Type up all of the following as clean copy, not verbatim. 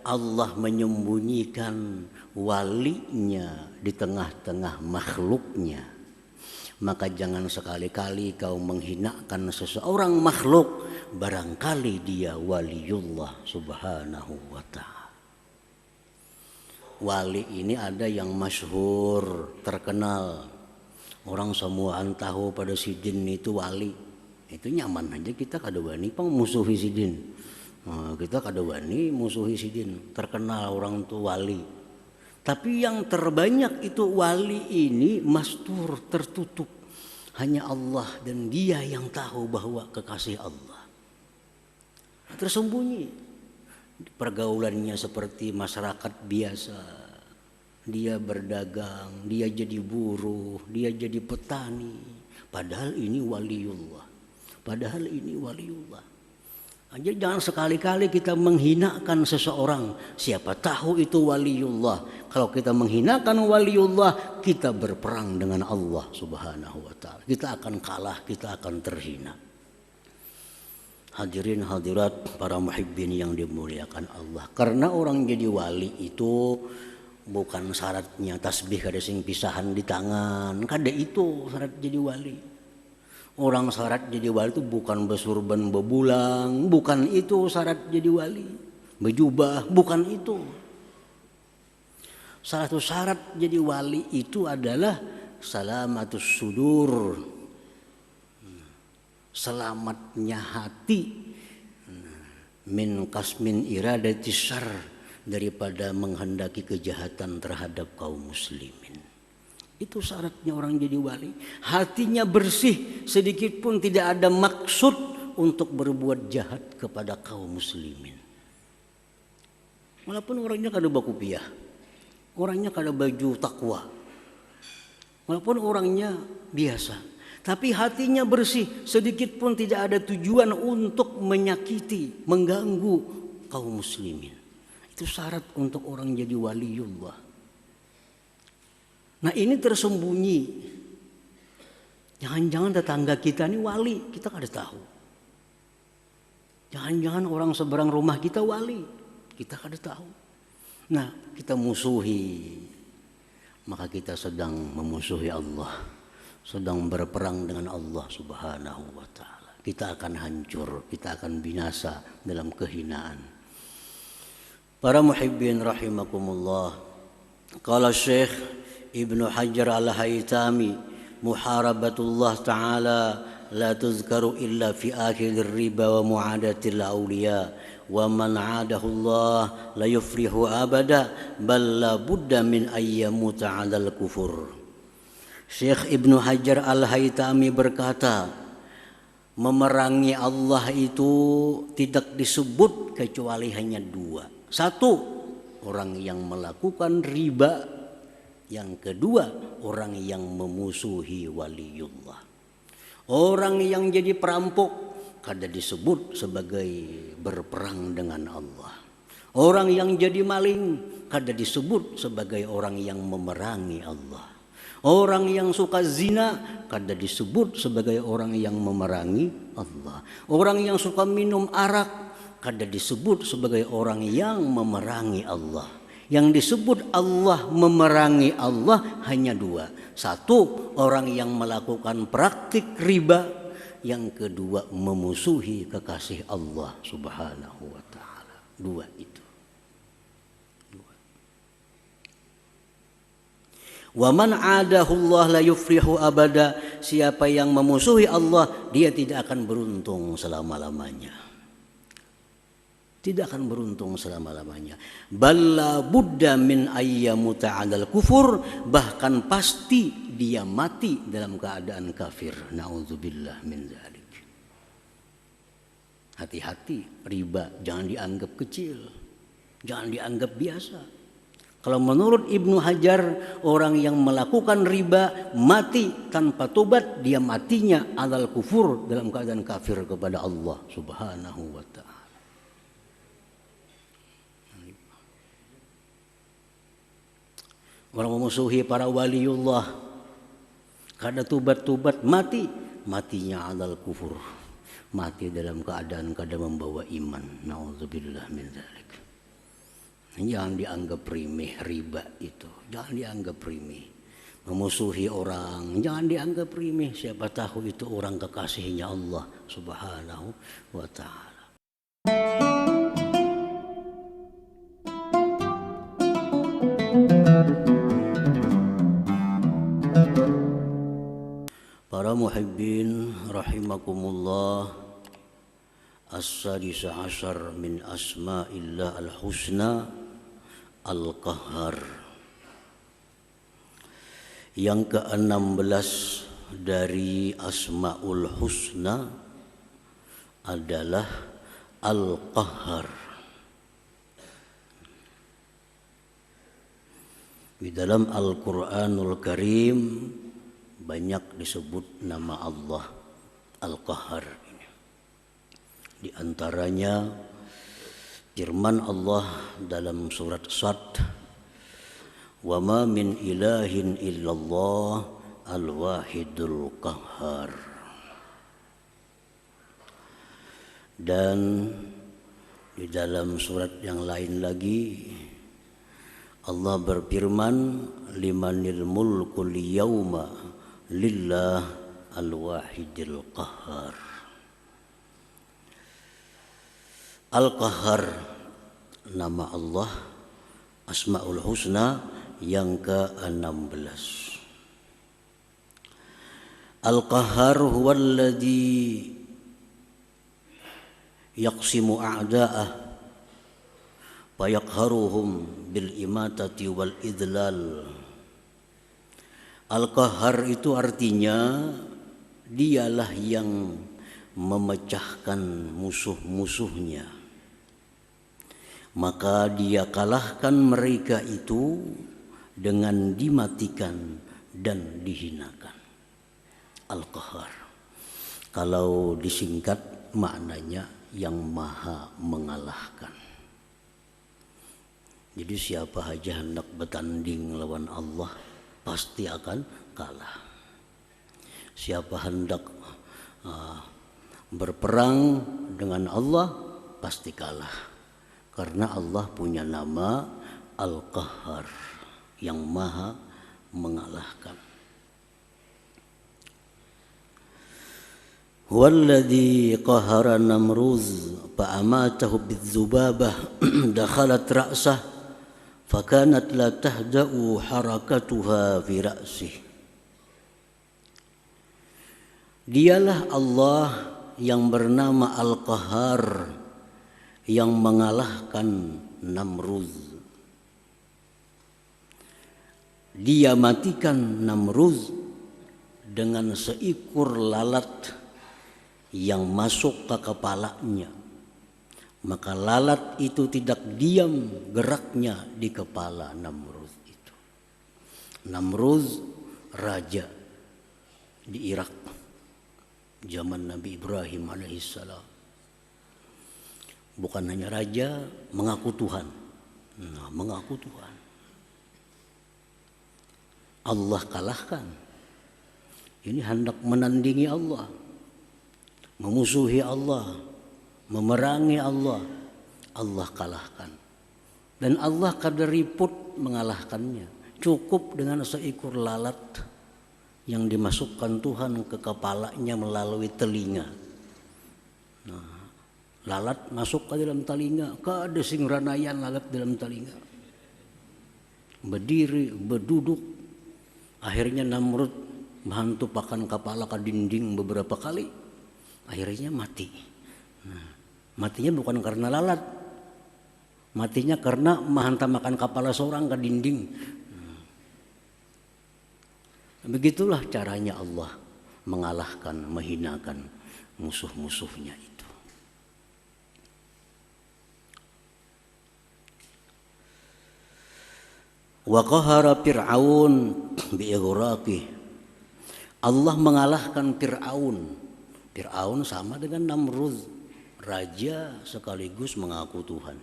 Allah menyembunyikan walinya di tengah-tengah makhluknya, maka jangan sekali-kali kau menghinakan seseorang makhluk, barangkali dia waliullah subhanahu wa ta'ala. Wali ini ada yang masyhur, terkenal, orang semuaan tahu pada Sidin itu wali. Itu nyaman aja kita kada wani pang musuhi Sidin. Nah, kita kada wani musuhi Sidin, terkenal orang itu wali. Tapi yang terbanyak itu wali ini mastur, tertutup. Hanya Allah dan dia yang tahu bahwa kekasih Allah. Tersembunyi. Pergaulannya seperti masyarakat biasa. Dia berdagang, dia jadi buruh, dia jadi petani. Padahal ini waliullah. Padahal ini waliullah. Jadi jangan sekali-kali kita menghinakan seseorang. Siapa tahu itu waliullah. Kalau kita menghinakan waliullah, kita berperang dengan Allah subhanahu wa ta'ala. Kita akan kalah, kita akan terhina. Hadirin hadirat para muhibbin yang dimuliakan Allah. Karena orang jadi wali itu bukan syaratnya tasbih kada sing pisahan di tangan. Kada itu syarat jadi wali. Orang syarat jadi wali itu bukan bersurban bebulang, bukan itu syarat jadi wali. Berjubah, bukan itu. Salah satu syarat jadi wali itu adalah salamatus sudur. Selamatnya hati min kasmin iradati syarr, daripada menghendaki kejahatan terhadap kaum muslimin. Itu syaratnya orang jadi wali. Hatinya bersih, sedikit pun tidak ada maksud untuk berbuat jahat kepada kaum muslimin. Walaupun orangnya kada bakupiah, orangnya kada baju takwa, walaupun orangnya biasa, tapi hatinya bersih, sedikit pun tidak ada tujuan untuk menyakiti, mengganggu kaum muslimin. Itu syarat untuk orang jadi waliullah. Nah ini tersembunyi. Jangan-jangan tetangga kita ini wali, kita kada tahu. Jangan-jangan orang seberang rumah kita wali, kita kada tahu. Nah kita musuhi, maka kita sedang memusuhi Allah, sedang berperang dengan Allah subhanahu wa ta'ala. Kita akan hancur, kita akan binasa dalam kehinaan. Para muhibbin rahimakumullah. Qala Syekh Ibnu Hajar al-Haytami, muharabatullah ta'ala la tuzkaru illa fi akhir riba wa mu'adatil awliya, wa man 'adahu Allah la yuflihu abada bal la budda min ayyamuta 'alal kufur. Syekh Ibnu Hajar al-Haytami berkata, memerangi Allah itu tidak disebut kecuali hanya dua. Satu, orang yang melakukan riba. Yang kedua, orang yang memusuhi waliullah. Orang yang jadi perampok kada disebut sebagai berperang dengan Allah. Orang yang jadi maling kada disebut sebagai orang yang memerangi Allah. Orang yang suka zina kada disebut sebagai orang yang memerangi Allah. Orang yang suka minum arak kada disebut sebagai orang yang memerangi Allah. Yang disebut Allah memerangi Allah hanya dua. Satu, orang yang melakukan praktik riba. Yang kedua, memusuhi kekasih Allah subhanahu wa ta'ala. Dua itu. Wa man 'adahu Allah la yuflihu abada. Siapa yang memusuhi Allah, dia tidak akan beruntung selama-lamanya. Tidak akan beruntung selama-lamanya. Balla budda min ayyamuta 'alal kufur, bahkan pasti dia mati dalam keadaan kafir. Nauzubillah min dzalik. Hati-hati, riba jangan dianggap kecil. Jangan dianggap biasa. Kalau menurut Ibnu Hajar, orang yang melakukan riba mati tanpa tobat, dia matinya 'alal kufur, dalam keadaan kafir kepada Allah subhanahu wa ta'ala. Orang memusuhi para waliullah, kada tubat-tubat, matinya 'alal kufur, mati dalam keadaan kada membawa iman. Nauzubillah min dzalik. Jangan dianggap remeh riba itu. Jangan dianggap remeh. Memusuhi orang jangan dianggap remeh. Siapa tahu itu orang kekasihnya Allah Subhanahu wa ta'ala. Para muhibbin rahimakumullah, as-sadis asyar min asma'illah al-husna al-qahhar. Yang ke-16 dari asma'ul husna adalah al-qahhar. Di dalam Al-Qur'anul Karim banyak disebut nama Allah Al-Qahhar. Di antaranya firman Allah dalam surat Sad, "Wa ma min ilahin illallah al-wahidul qahhar." Dan di dalam surat yang lain lagi Allah berfirman, "Limanil mulkul yawma lillah al-wahidil qahhar." Al-Qahhar nama Allah Asmaul Husna yang ke-16. Al-Qahhar huwallazi yaqsimu a'da'ah fayaqharuhum bil imatati wal idlal. Al-Qahhar itu artinya dialah yang memecahkan musuh-musuhnya, maka dia kalahkan mereka itu dengan dimatikan dan dihinakan. Al-Qahhar kalau disingkat maknanya yang maha mengalahkan. Jadi siapa aja hendak bertanding lawan Allah pasti akan kalah. Siapa hendak berperang dengan Allah pasti kalah. Karena Allah punya nama Al-Qahhar yang maha mengalahkan. Walladzi qahara Namruz fa'amatahu bidzubabah dakhalat ra'sah fakanat la tahda'u harakatuha fi ra'sih. Dialah Allah yang bernama Al-Qahhar yang mengalahkan Namruz. Dia matikan Namruz dengan seekor lalat yang masuk ke kepalanya. Maka lalat itu tidak diam geraknya di kepala Namruz itu. Namruz raja di Irak zaman Nabi Ibrahim alaihissalam. Bukan hanya raja, mengaku Tuhan. Mengaku Tuhan. Allah kalahkan. Ini hendak menandingi Allah, memusuhi Allah, memerangi Allah. Allah kalahkan. Dan Allah kaderiput mengalahkannya. Cukup dengan seekor lalat yang dimasukkan Tuhan ke kepalanya melalui telinga. Lalat masuk ke dalam telinga, kada sing ranayan lalat dalam telinga. Berdiri, berduduk. Akhirnya Namrud menghantu pakan kepala ke dinding beberapa kali. Akhirnya mati. Matinya bukan karena lalat. Matinya karena menghantam makan kepala seorang ke dinding. Begitulah caranya Allah mengalahkan, menghinakan musuh-musuhnya itu. Wa qahara Fir'aun bi'ighraqih. Allah mengalahkan Fir'aun. Fir'aun sama dengan Namrud, raja sekaligus mengaku Tuhan.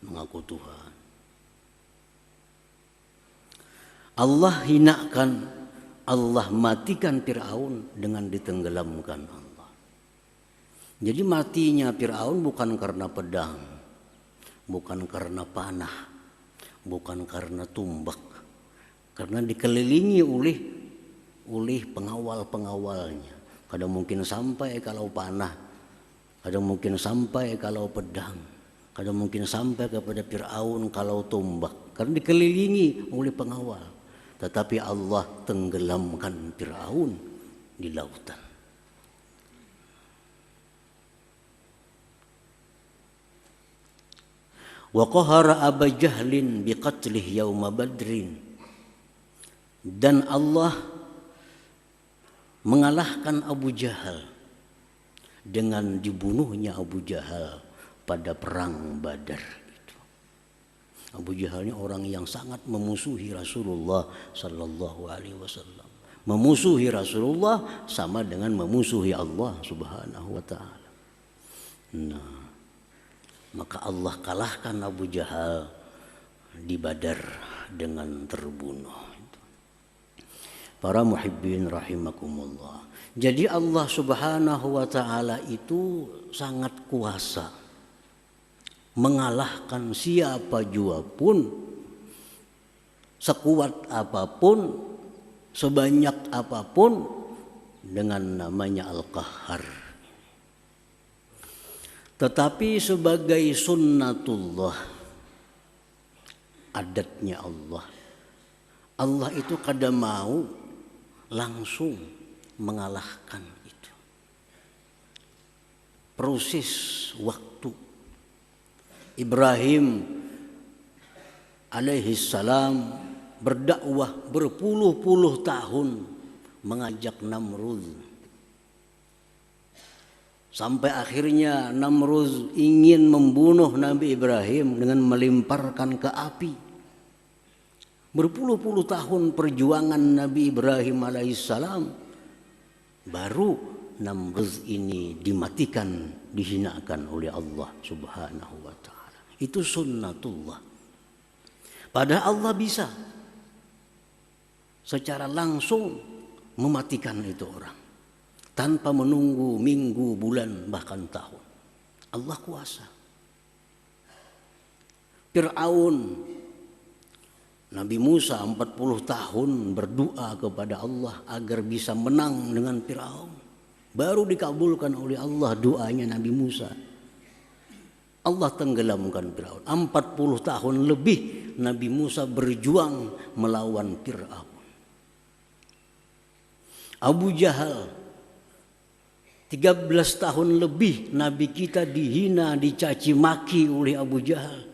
Mengaku Tuhan. Allah hinakan, Allah matikan Fir'aun dengan ditenggelamkan Allah. Jadi matinya Fir'aun bukan karena pedang, bukan karena panah, bukan karena tumbak, karena dikelilingi oleh pengawal-pengawalnya. Kadang mungkin sampai kalau panah, kadang mungkin sampai kalau pedang, kadang mungkin sampai kepada Fir'aun kalau tombak, karena dikelilingi oleh pengawal. Tetapi Allah tenggelamkan Fir'aun di lautan. Wa qahara Aba Jahlin biqatlih yauma Badrin. Dan Allah mengalahkan Abu Jahal dengan dibunuhnya Abu Jahal pada perang Badar itu. Abu Jahal ini orang yang sangat memusuhi Rasulullah sallallahu alaihi wasallam. Memusuhi Rasulullah sama dengan memusuhi Allah Subhanahu wa taala. Nah, maka Allah kalahkan Abu Jahal di Badar dengan terbunuh. Para muhibbin rahimakumullah. Jadi Allah Subhanahu wa taala itu sangat kuasa mengalahkan siapa jua pun, sekuat apapun, sebanyak apapun, dengan namanya Al-Qahhar. Tetapi sebagai sunnatullah, adatnya Allah, Allah itu kadang mau langsung mengalahkan itu. Proses waktu Ibrahim alaihi salam berdakwah berpuluh-puluh tahun mengajak Namrud. Sampai akhirnya Namrud ingin membunuh Nabi Ibrahim dengan melemparkan ke api. Berpuluh-puluh tahun perjuangan Nabi Ibrahim alaihissalam, baru Namrud ini dimatikan, dihinakan oleh Allah Subhanahu wa taala. Itu sunnatullah. Padahal Allah bisa secara langsung mematikan itu orang tanpa menunggu minggu, bulan, bahkan tahun. Allah kuasa. Fir'aun, Nabi Musa 40 tahun berdoa kepada Allah agar bisa menang dengan Fir'aun. Baru dikabulkan oleh Allah doanya Nabi Musa. Allah tenggelamkan Fir'aun. 40 tahun lebih Nabi Musa berjuang melawan Fir'aun. Abu Jahal 13 tahun lebih Nabi kita dihina, dicaci maki oleh Abu Jahal.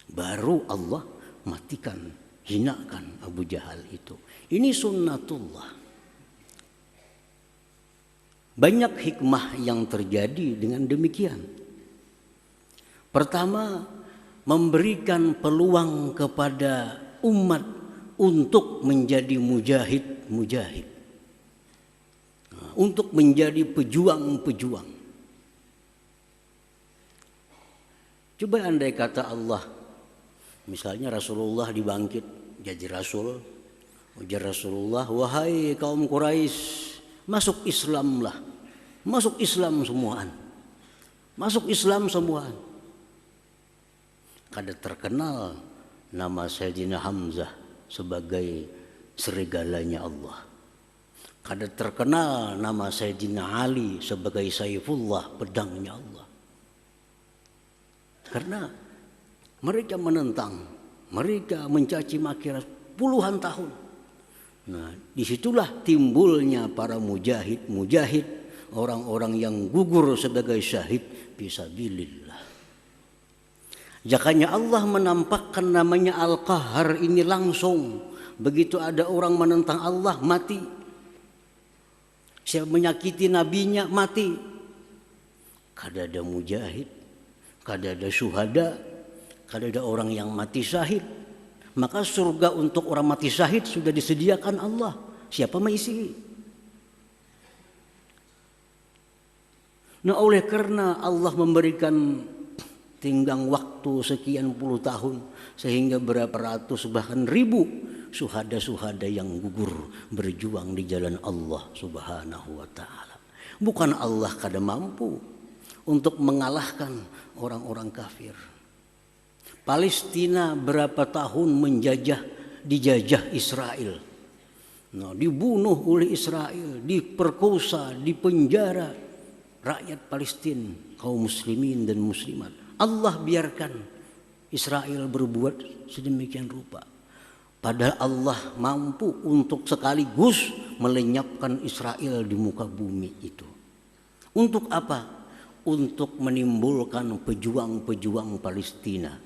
Baru Allah matikan, hinakan Abu Jahal itu. Ini sunnatullah. Banyak hikmah yang terjadi dengan demikian. Pertama, memberikan peluang kepada umat untuk menjadi mujahid, untuk menjadi pejuang-pejuang. Coba andai kata Allah, misalnya Rasulullah dibangkit jadi Rasul, ujar Rasulullah, wahai kaum Quraisy, masuk Islamlah, masuk Islam semuaan, masuk Islam semuaan. Kada terkenal nama Sayyidina Hamzah sebagai serigalanya Allah. Kada terkenal nama Sayyidina Ali sebagai Saifullah, pedangnya Allah. Karena mereka menentang, mereka mencaci maki puluhan tahun. Nah, disitulah timbulnya para mujahid, orang-orang yang gugur sebagai syahid fisabilillah. Jakanya Allah menampakkan namanya Al-Qahhar ini langsung. Begitu ada orang menentang Allah, mati. Siapa menyakiti nabinya, mati. Kada ada mujahid, kada ada syuhada, kada ada orang yang mati syahid. Maka surga untuk orang mati syahid sudah disediakan Allah. Siapa mengisi? Nah, oleh karena Allah memberikan tinggang waktu sekian puluh tahun, sehingga berapa ratus bahkan ribu syuhada-syuhada yang gugur berjuang di jalan Allah Subhanahu wa taala. Bukan Allah kada mampu untuk mengalahkan orang-orang kafir. Palestina berapa tahun dijajah Israel. Nah, dibunuh oleh Israel, diperkosa, dipenjara rakyat Palestina, kaum muslimin dan muslimat. Allah biarkan Israel berbuat sedemikian rupa. Padahal Allah mampu untuk sekaligus melenyapkan Israel di muka bumi itu. Untuk apa? Untuk menimbulkan pejuang-pejuang Palestina.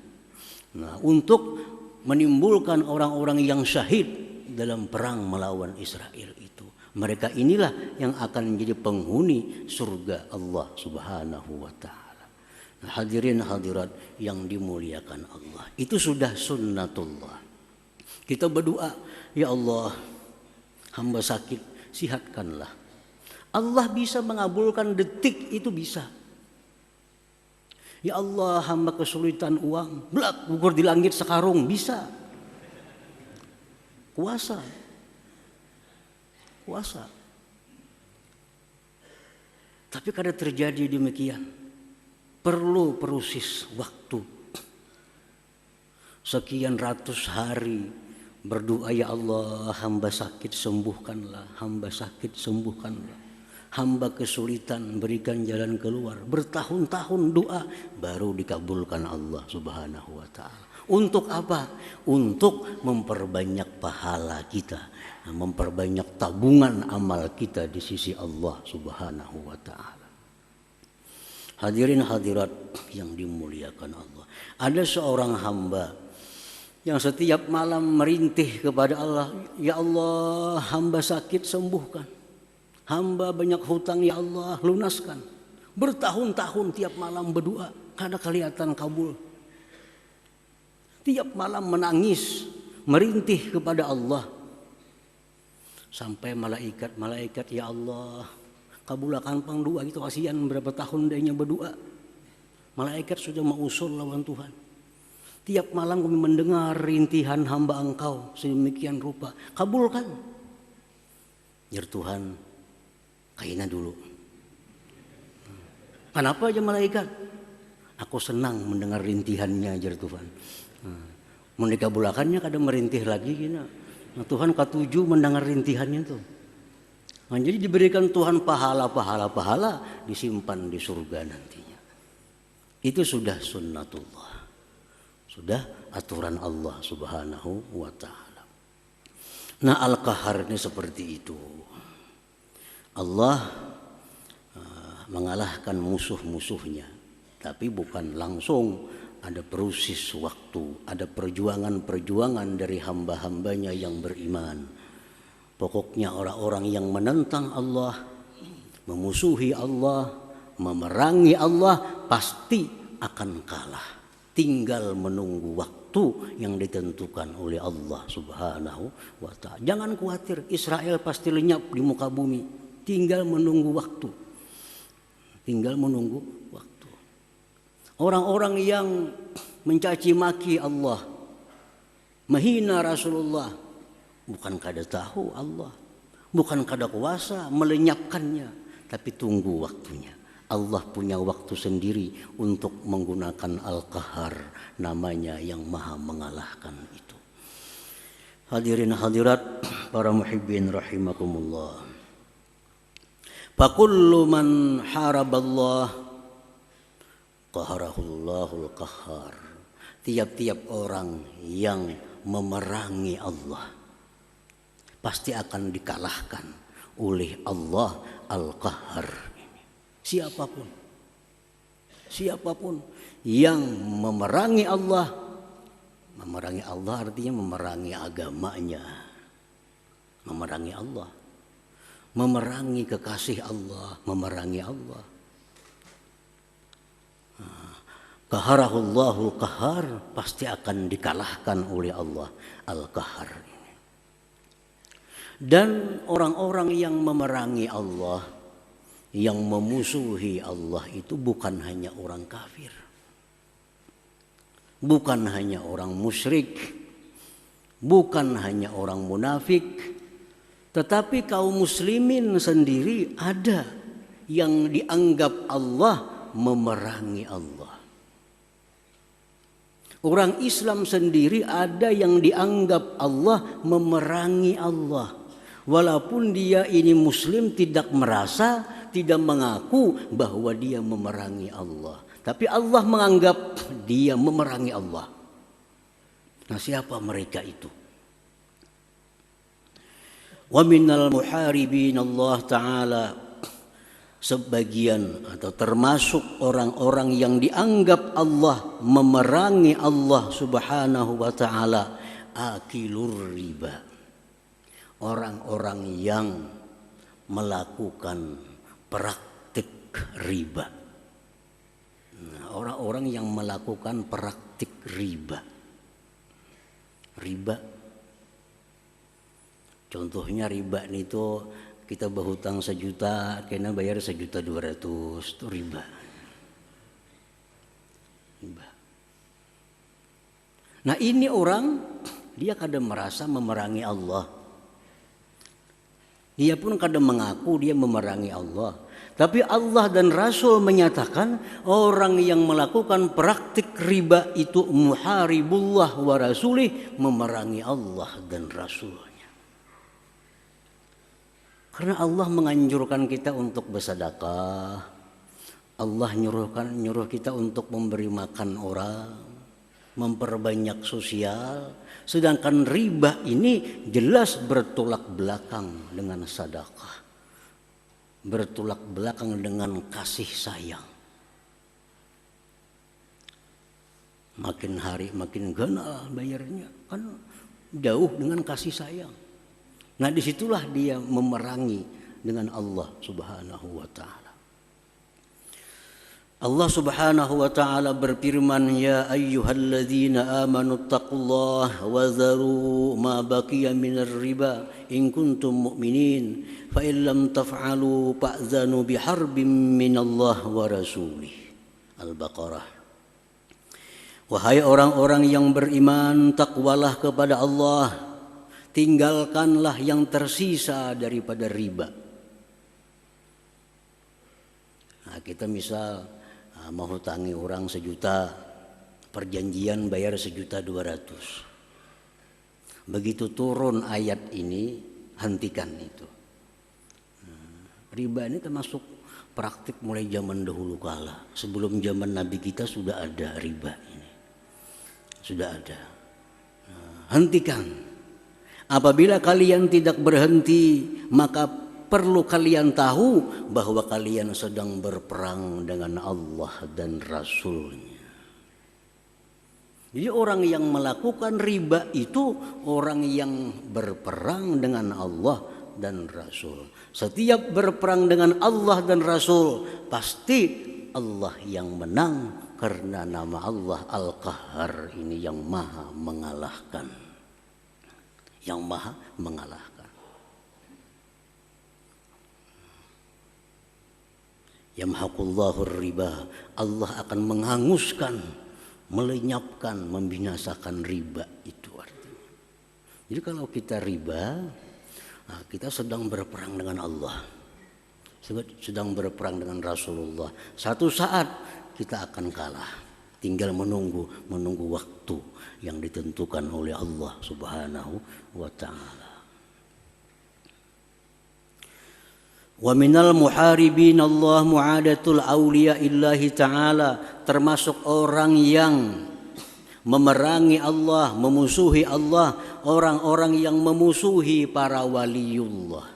Nah, untuk menimbulkan orang-orang yang syahid dalam perang melawan Israel itu. Mereka inilah yang akan menjadi penghuni surga Allah Subhanahu wa taala. Nah, hadirin hadirat yang dimuliakan Allah, itu sudah sunnatullah. Kita berdoa, ya Allah, hamba sakit, sihatkanlah. Allah bisa mengabulkan detik itu bisa. Ya Allah, hamba kesulitan uang, blak gugur di langit sekarung, bisa. Kuasa. Tapi kada terjadi demikian, perlu proses waktu. Sekian ratus hari berdoa, ya Allah, hamba sakit sembuhkanlah, hamba sakit sembuhkanlah, hamba kesulitan berikan jalan keluar. Bertahun-tahun doa baru dikabulkan Allah Subhanahu wa taala. Untuk apa? Untuk memperbanyak pahala kita, memperbanyak tabungan amal kita di sisi Allah Subhanahu wa taala. Hadirin hadirat yang dimuliakan Allah, ada seorang hamba yang setiap malam merintih kepada Allah, ya Allah, hamba sakit sembuhkan, hamba banyak hutang, ya Allah lunaskan. Bertahun-tahun tiap malam berdoa, kada kelihatan kabul. Tiap malam menangis, merintih kepada Allah. Sampai malaikat, ya Allah, kabulakan pang doa itu, kasihan berapa tahun dia berdoa. Malaikat sudah mengusul lawan Tuhan. Tiap malam kami mendengar rintihan hamba Engkau sedemikian rupa, kabulkan. Ya Tuhan, kayaknya dulu. Kenapa aja malaikat? Aku senang mendengar rintihannya, jar Tuhan. Mau dikabulakannya kadang merintih lagi gini. Nah, Tuhan ketujuh mendengar rintihannya tuh. Nah, jadi diberikan Tuhan pahala disimpan di surga nantinya. Itu sudah sunnatullah. Sudah aturan Allah Subhanahu wa taala. Nah, Al-Qahar ini seperti itu. Allah mengalahkan musuh-musuhnya, tapi bukan langsung. Ada proses waktu, ada perjuangan dari hamba-hambanya yang beriman. Pokoknya orang-orang yang menentang Allah, memusuhi Allah, memerangi Allah, pasti akan kalah. Tinggal menunggu waktu yang ditentukan oleh Allah Subhanahu wa ta'ala. Jangan khawatir, Israel pasti lenyap di muka bumi. Tinggal menunggu waktu. Orang-orang yang mencaci maki Allah, menghina Rasulullah, bukan kada tahu Allah, bukan kada kuasa melenyapkannya, tapi tunggu waktunya. Allah punya waktu sendiri untuk menggunakan Al-Qahar, namanya yang maha mengalahkan itu. Hadirin hadirat para muhibbin rahimakumullah. Fakullu man haraballah qaharahul qahhar. Tiap-tiap orang yang memerangi Allah pasti akan dikalahkan oleh Allah Al-Qahhar. Siapapun yang memerangi Allah artinya memerangi agamanya, memerangi Allah, memerangi kekasih Allah, memerangi Allah. Qaharahullahu qahhar, pasti akan dikalahkan oleh Allah Al-Qahhar. Dan orang-orang yang memerangi Allah, yang memusuhi Allah itu bukan hanya orang kafir, bukan hanya orang musyrik, bukan hanya orang munafik, tetapi kaum muslimin sendiri ada yang dianggap Allah memerangi Allah. Orang Islam sendiri ada yang dianggap Allah memerangi Allah. Walaupun dia ini muslim tidak merasa, tidak mengaku bahwa dia memerangi Allah. Tapi Allah menganggap dia memerangi Allah. Nah, siapa mereka itu? Wa minal muharibin Allah Ta'ala, sebagian atau termasuk orang-orang yang dianggap Allah memerangi Allah Subhanahu wa Ta'ala, akilur riba, orang-orang yang melakukan praktik riba. Nah, orang-orang yang melakukan praktik riba. Contohnya riba itu kita berhutang 1 juta, kena bayar 1.200.000, itu riba. Nah, ini orang dia kadang merasa memerangi Allah. Dia pun kadang mengaku dia memerangi Allah. Tapi Allah dan Rasul menyatakan orang yang melakukan praktik riba itu muharibullah wa rasulih, memerangi Allah dan Rasulnya. Karena Allah menganjurkan kita untuk bersedekah. Allah nyuruh kita untuk memberi makan orang, memperbanyak sosial. Sedangkan riba ini jelas bertolak belakang dengan sedekah, bertolak belakang dengan kasih sayang. Makin hari makin gana bayarnya, kan jauh dengan kasih sayang. Nah, disitulah dia memerangi dengan Allah Subhanahu wa Ta'ala. Allah Subhanahu wa Ta'ala berfirman, ya ayyuhalladzina amanu taqullaha wa dharu ma baqiya minar riba in kuntum mu'minin fa in lam taf'alu fa'zanu biharbin minallah wa rasulih. Al-Baqarah. Wahai orang-orang yang beriman, takwalah kepada Allah, tinggalkanlah yang tersisa daripada riba. Nah, kita misal mau hutangi orang 1 juta, perjanjian bayar 1.200.000. Begitu turun ayat ini, hentikan itu. Riba ini termasuk praktik mulai zaman dahulu kala. Sebelum zaman Nabi kita sudah ada riba ini, sudah ada. Hentikan. Apabila kalian tidak berhenti, maka perlu kalian tahu bahwa kalian sedang berperang dengan Allah dan Rasulnya. Jadi orang yang melakukan riba itu orang yang berperang dengan Allah dan Rasul. Setiap berperang dengan Allah dan Rasul, pasti Allah yang menang, karena nama Allah Al-Qahhar ini yang maha mengalahkan. Yang maha mengalahkan. Yamhaqullahu riba, Allah akan menghanguskan, melenyapkan, membinasakan riba, itu artinya. Jadi kalau kita riba, nah kita sedang berperang dengan Allah, sedang berperang dengan Rasulullah. Satu saat kita akan kalah, tinggal menunggu waktu yang ditentukan oleh Allah Subhanahu wa Ta'ala. Wa minal muharibin Allah mu'adatul awliya illahi ta'ala, termasuk orang yang memerangi Allah, memusuhi Allah, orang-orang yang memusuhi para waliullah.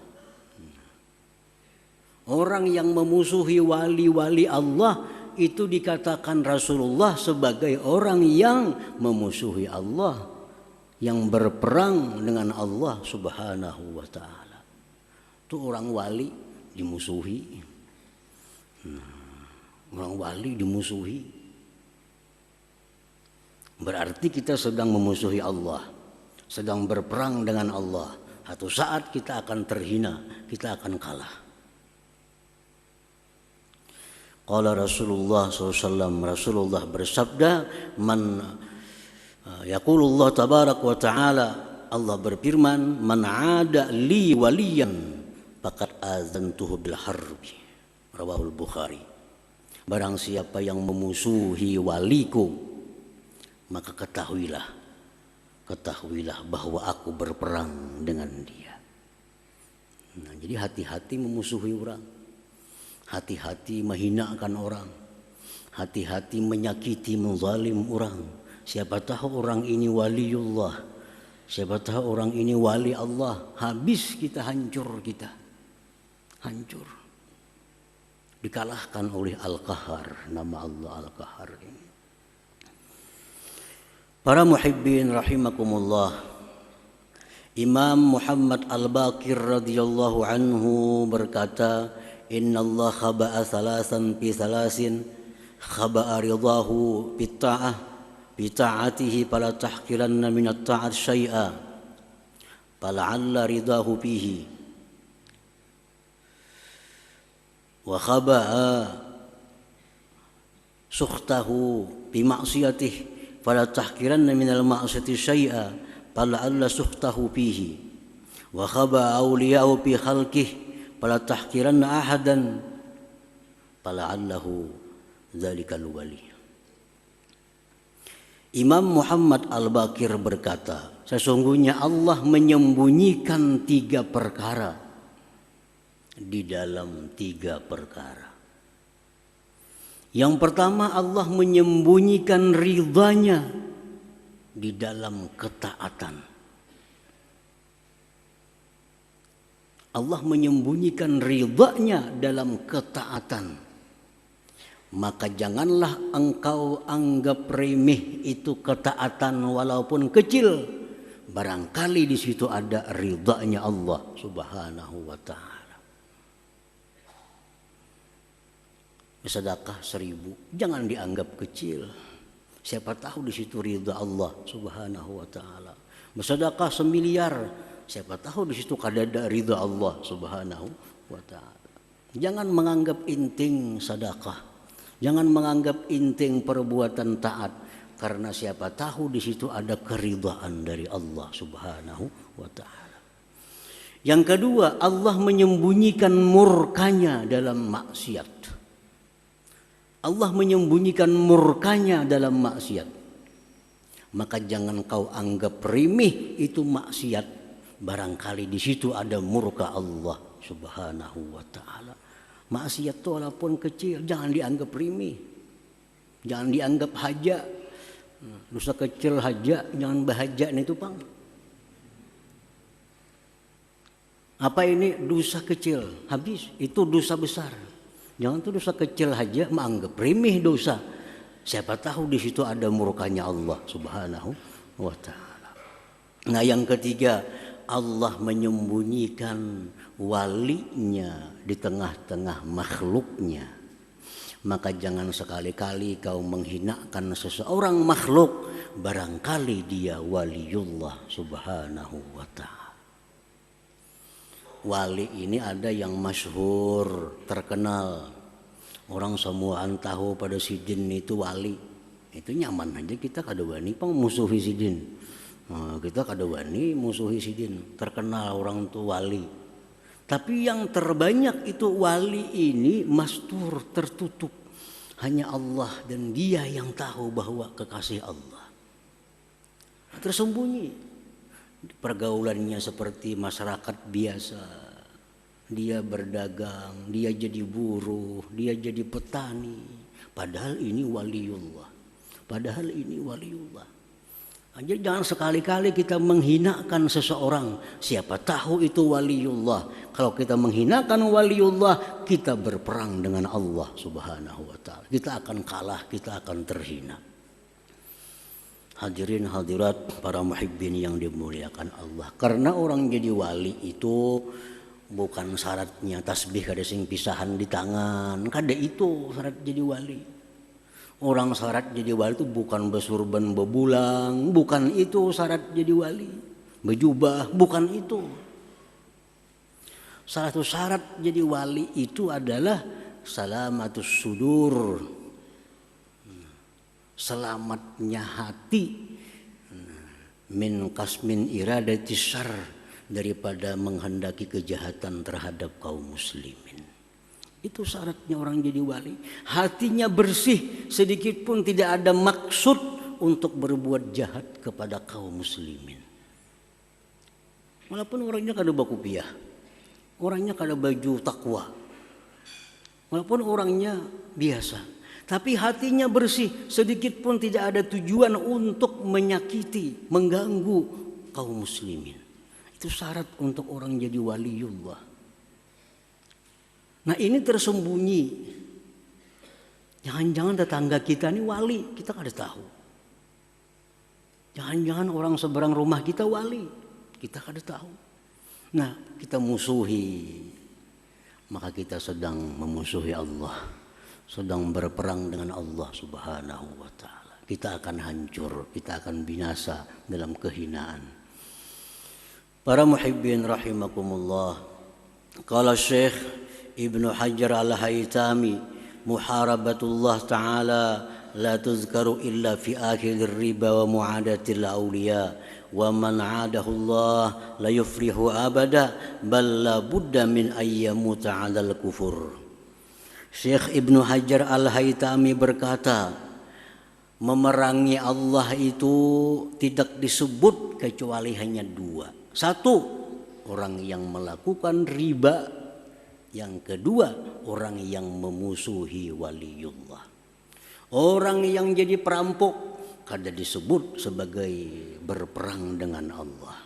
Orang yang memusuhi wali-wali Allah itu dikatakan Rasulullah sebagai orang yang memusuhi Allah, yang berperang dengan Allah Subhanahu wa Ta'ala. Itu orang wali dimusuhi. Orang wali dimusuhi, berarti kita sedang memusuhi Allah, sedang berperang dengan Allah. Satu saat kita akan terhina, kita akan kalah. Qala Rasulullah SAW, Rasulullah bersabda, man yaqulullah tabarak wa ta'ala, Allah berfirman, man ada li waliyan faqad azantuhu bil harbi, rawahul Bukhari. Barang siapa yang memusuhi waliku, maka ketahuilah bahwa aku berperang dengan dia. Nah, jadi hati-hati memusuhi orang, hati-hati menghinakan orang, hati-hati menyakiti, menzalim orang. Siapa tahu orang ini waliullah, siapa tahu orang ini wali Allah, habis kita, hancur kita, hancur. Dikalahkan oleh Al-Qahar, nama Allah Al-Qahar ini. Para muhibbin rahimakumullah, Imam Muhammad Al-Baqir radhiyallahu anhu berkata, Inna Allah khaba'a thalasan fi thalasin, khaba'a ridahu bitta'ah, bita'atihi fala tahqiranna minat ta'at syai'a, fala'alla ridahu bihi, wa khaba'a sukhtahu bima'siyatihi, fala tahqiranna minal ma'siyati syai'a, fala'alla sukhtahu fihi, wa khaba awliya'u fi khalqihi, fala tahqiranna ahadan, fala'allahu dzalikal wali. Imam Muhammad Al-Baqir berkata, sesungguhnya Allah menyembunyikan 3 perkara di dalam 3 perkara. Yang pertama, Allah menyembunyikan ridhanya di dalam ketaatan. Allah menyembunyikan ridhanya dalam ketaatan. Maka janganlah engkau anggap remeh itu ketaatan walaupun kecil. Barangkali di situ ada ridhanya Allah Subhanahu wa ta'ala. Sedekah 1000 jangan dianggap kecil. Siapa tahu di situ ridha Allah Subhanahu wa ta'ala. Bersedekah 1 miliar, siapa tahu di situ kadada ridha Allah Subhanahu wa ta'ala. Jangan menganggap inting sedekah. Jangan menganggap inting perbuatan taat, karena siapa tahu di situ ada keridhaan dari Allah Subhanahu wa ta'ala. Yang kedua, Allah menyembunyikan murkanya dalam maksiat. Allah menyembunyikan murkanya dalam maksiat. Maka jangan kau anggap remeh itu maksiat. Barangkali di situ ada murka Allah Subhanahu wa ta'ala. Maksiat itu walaupun kecil jangan dianggap remeh. Jangan dianggap haja. Dosa kecil haja, jangan bahaja itu Bang. Apa ini dosa kecil? Habis, itu dosa besar. Jangan tuh dosa kecil aja menganggap remeh dosa. Siapa tahu di situ ada murkanya Allah Subhanahu wa ta'ala. Nah, yang ketiga, Allah menyembunyikan walinya di tengah-tengah makhluknya. Maka jangan sekali-kali kau menghinakan seseorang makhluk, barangkali dia waliullah Subhanahu wa ta'ala. Wali ini ada yang masyhur, terkenal. Orang semuaan tahu pada Sidin itu wali. Itu nyaman aja kita kada wani musuhi Sidin. Kita kada wani musuhi Sidin. Terkenal orang itu wali. Tapi yang terbanyak itu wali ini mastur, tertutup. Hanya Allah dan dia yang tahu bahwa kekasih Allah. Tersembunyi. Pergaulannya seperti masyarakat biasa. Dia berdagang, dia jadi buruh, dia jadi petani. Padahal ini waliullah. Padahal ini waliullah. Jadi jangan sekali-kali kita menghinakan seseorang. Siapa tahu itu waliullah. Kalau kita menghinakan waliullah, kita berperang dengan Allah Subhanahu wa ta'ala. Kita akan kalah, kita akan terhina. Hadirin hadirat para muhibbin yang dimuliakan Allah. Karena orang jadi wali itu bukan syaratnya tasbih kada sing pisahan di tangan. Kada itu syarat jadi wali. Orang syarat jadi wali itu bukan besurban bebulang, bukan itu syarat jadi wali. Bejubah, bukan itu. Salah satu syarat jadi wali itu adalah salamatus sudur. Selamatnya hati min kasmin iradati syarr, daripada menghendaki kejahatan terhadap kaum muslimin. Itu syaratnya orang jadi wali. Hatinya bersih, sedikit pun tidak ada maksud untuk berbuat jahat kepada kaum muslimin. Walaupun orangnya kada bakupiah, orangnya kada baju takwa, walaupun orangnya biasa, tapi hatinya bersih, sedikit pun tidak ada tujuan untuk menyakiti, mengganggu kaum muslimin. Itu syarat untuk orang jadi waliullah. Nah ini tersembunyi. Jangan-jangan tetangga kita ini wali, kita kada tahu. Jangan-jangan orang seberang rumah kita wali, kita kada tahu. Nah kita musuhi, maka kita sedang memusuhi Allah, sedang berperang dengan Allah Subhanahu wa ta'ala. Kita akan hancur, kita akan binasa dalam kehinaan. Para muhibbin rahimakumullah, qala Syekh Ibnu Hajar Al-Haytami, muharabatullah ta'ala la tuzkaru illa fi akhir riba wa mu'adatil awliya wa man 'adahu Allah la yufrihu abada bal la budda min ayyamuta 'alal kufur. Syekh Ibnu Hajar Al-Haytami berkata, memerangi Allah itu tidak disebut kecuali hanya dua. Satu, orang yang melakukan riba. Yang kedua, orang yang memusuhi waliullah. Orang yang jadi perampok kada disebut sebagai berperang dengan Allah.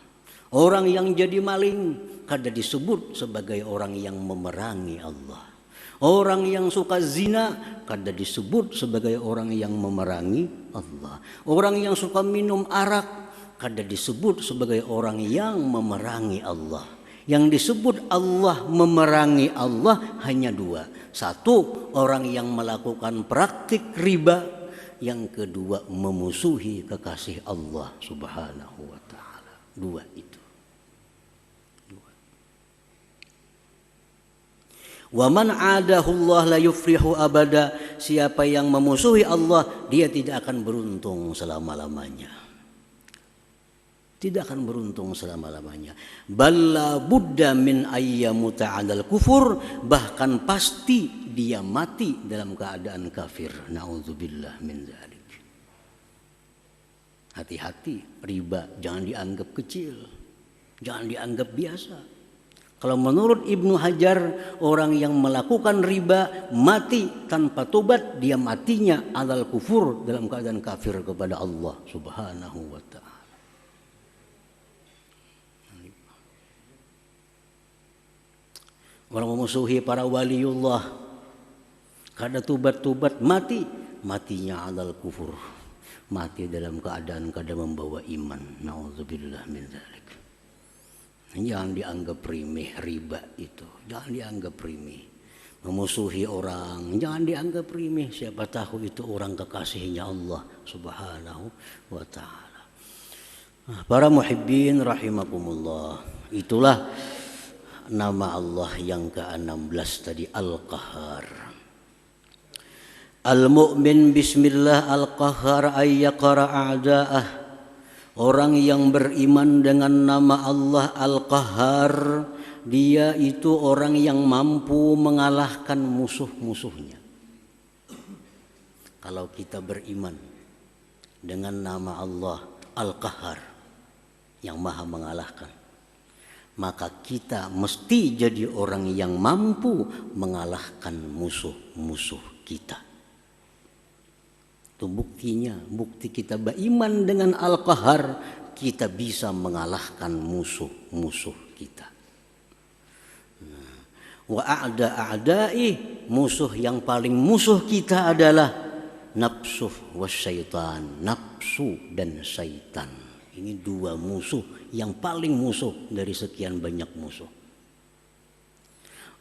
Orang yang jadi maling kada disebut sebagai orang yang memerangi Allah. Orang yang suka zina kada disebut sebagai orang yang memerangi Allah. Orang yang suka minum arak kada disebut sebagai orang yang memerangi Allah. Yang disebut Allah memerangi Allah hanya dua. Satu, orang yang melakukan praktik riba. Yang kedua, memusuhi kekasih Allah Subhanahu wa ta'ala. Dua itu. Dua. Wa man 'adahu Allah la yufrihu abada. Siapa yang memusuhi Allah, dia tidak akan beruntung selama-lamanya. Tidak akan beruntung selama-lamanya. Balla budda min ayyamuta 'alal kufur, bahkan pasti dia mati dalam keadaan kafir. Nauzubillah min dzalik. Hati-hati, riba jangan dianggap kecil, jangan dianggap biasa. Kalau menurut Ibnu Hajar, orang yang melakukan riba mati tanpa tobat, dia matinya 'alal kufur, dalam keadaan kafir kepada Allah Subhanahu wa ta'ala. Orang memusuhi para waliullah, kada tubat-tubat mati, matinya 'alal kufur, mati dalam keadaan kada membawa iman. Nauzubillah min dzalik. Jangan dianggap remeh riba itu, jangan dianggap remeh. Memusuhi orang jangan dianggap remeh, siapa tahu itu orang kekasihnya Allah Subhanahu wa ta'ala. Para muhibbin rahimakumullah, itulah nama Allah yang ke-16 tadi, Al-Qahhar. Al-mu'min bismillah al-qahhar ayyaqara a'da'ah. Orang yang beriman dengan nama Allah Al-Qahhar, dia itu orang yang mampu mengalahkan musuh-musuhnya. Kalau kita beriman dengan nama Allah Al-Qahhar, yang maha mengalahkan, maka kita mesti jadi orang yang mampu mengalahkan musuh-musuh kita. Itu buktinya, bukti kita beriman dengan Al-Qahhar, kita bisa mengalahkan musuh-musuh kita. Wa a'da a'da'i, musuh yang paling musuh kita adalah nafsu wasyaitan, nafsu dan syaitan. Ini dua musuh yang paling musuh dari sekian banyak musuh.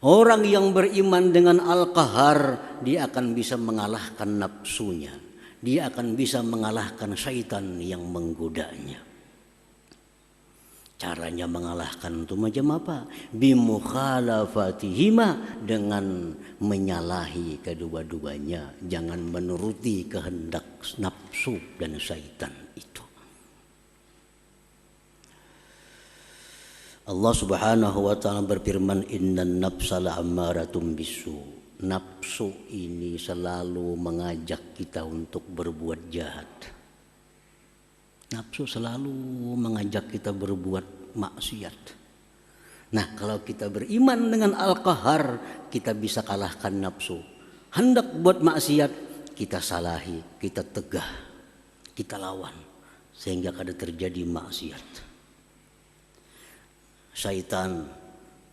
Orang yang beriman dengan Al-Qahhar, dia akan bisa mengalahkan nafsunya. Dia akan bisa mengalahkan syaitan yang menggodanya. Caranya mengalahkan itu macam apa? Bimukhalafatihima, dengan menyalahi kedua-duanya. Jangan menuruti kehendak nafsu dan syaitan itu. Allah Subhanahu wa ta'ala berfirman, innan nafsa la'ammaratun bisu. Nafsu ini selalu mengajak kita untuk berbuat jahat. Nafsu selalu mengajak kita berbuat maksiat. Nah, kalau kita beriman dengan Al-Qahar, kita bisa kalahkan nafsu. Hendak buat maksiat, kita salahi, kita tegah, kita lawan, sehingga kada terjadi maksiat. Syaitan,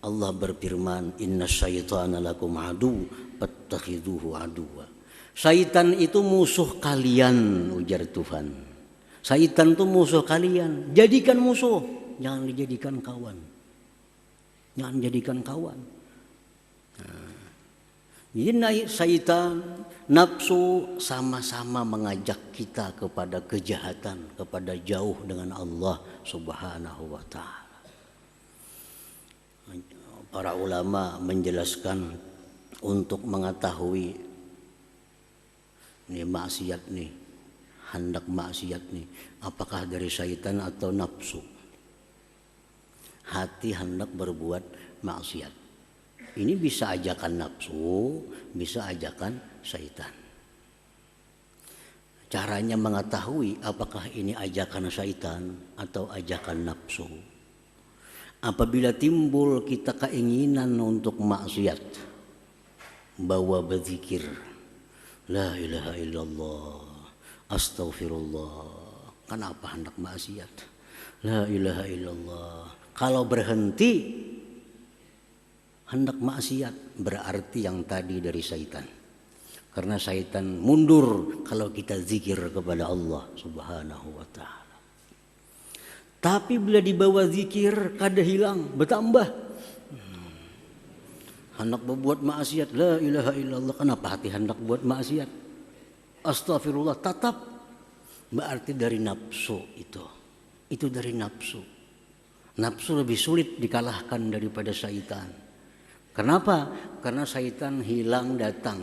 Allah berfirman, "Inna syaitana lakum adu, fattakhiduhu aduwa." Syaitan itu musuh kalian, ujar Tuhan. Syaitan itu musuh kalian, jadikan musuh, jangan dijadikan kawan. Jangan jadikan kawan. Jadi syaitan, nafsu sama-sama mengajak kita kepada kejahatan, kepada jauh dengan Allah Subhanahu wa taala. Para ulama menjelaskan untuk mengetahui ini maksiat nih, hendak maksiat nih, apakah dari syaitan atau nafsu? Hati hendak berbuat maksiat. Ini bisa ajakan nafsu, bisa ajakan syaitan. Caranya mengetahui apakah ini ajakan syaitan atau ajakan nafsu. Apabila timbul kita keinginan untuk maksiat, bawa berzikir, la ilaha illallah, astaghfirullah. Kenapa hendak maksiat? La ilaha illallah. Kalau berhenti hendak maksiat, berarti yang tadi dari syaitan. Karena syaitan mundur kalau kita zikir kepada Allah Subhanahu wa taala. Tapi bila dibawa zikir kada hilang, bertambah. Hendak berbuat maksiat, la ilaha illallah. Kenapa hati hendak buat maksiat? Astagfirullah, tetap. Berarti dari nafsu itu. Itu dari nafsu. Nafsu lebih sulit dikalahkan daripada syaitan. Kenapa? Karena syaitan hilang datang.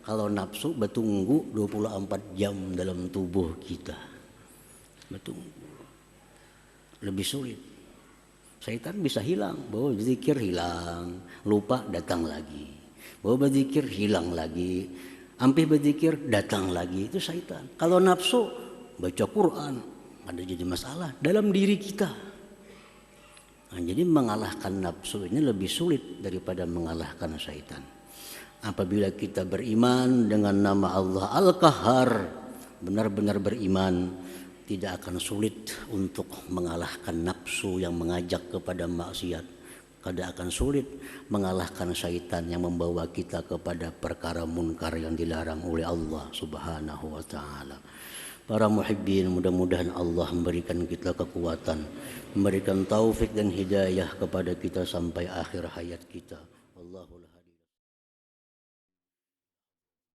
Kalau nafsu bertunggu 24 jam dalam tubuh kita. Bertunggu. Lebih sulit. Syaitan bisa hilang, bawa berzikir hilang, lupa datang lagi. Bawa berzikir hilang lagi, hampir berzikir datang lagi, itu syaitan. Kalau nafsu baca Quran, ada jadi masalah dalam diri kita. Nah, jadi mengalahkan nafsu ini lebih sulit daripada mengalahkan syaitan. Apabila kita beriman dengan nama Allah Al-Qahar, benar-benar beriman, tidak akan sulit untuk mengalahkan nafsu yang mengajak kepada maksiat. Tidak akan sulit mengalahkan syaitan yang membawa kita kepada perkara munkar yang dilarang oleh Allah Subhanahu wa taala. Para muhibbin, mudah-mudahan Allah memberikan kita kekuatan, memberikan taufik dan hidayah kepada kita sampai akhir hayat kita.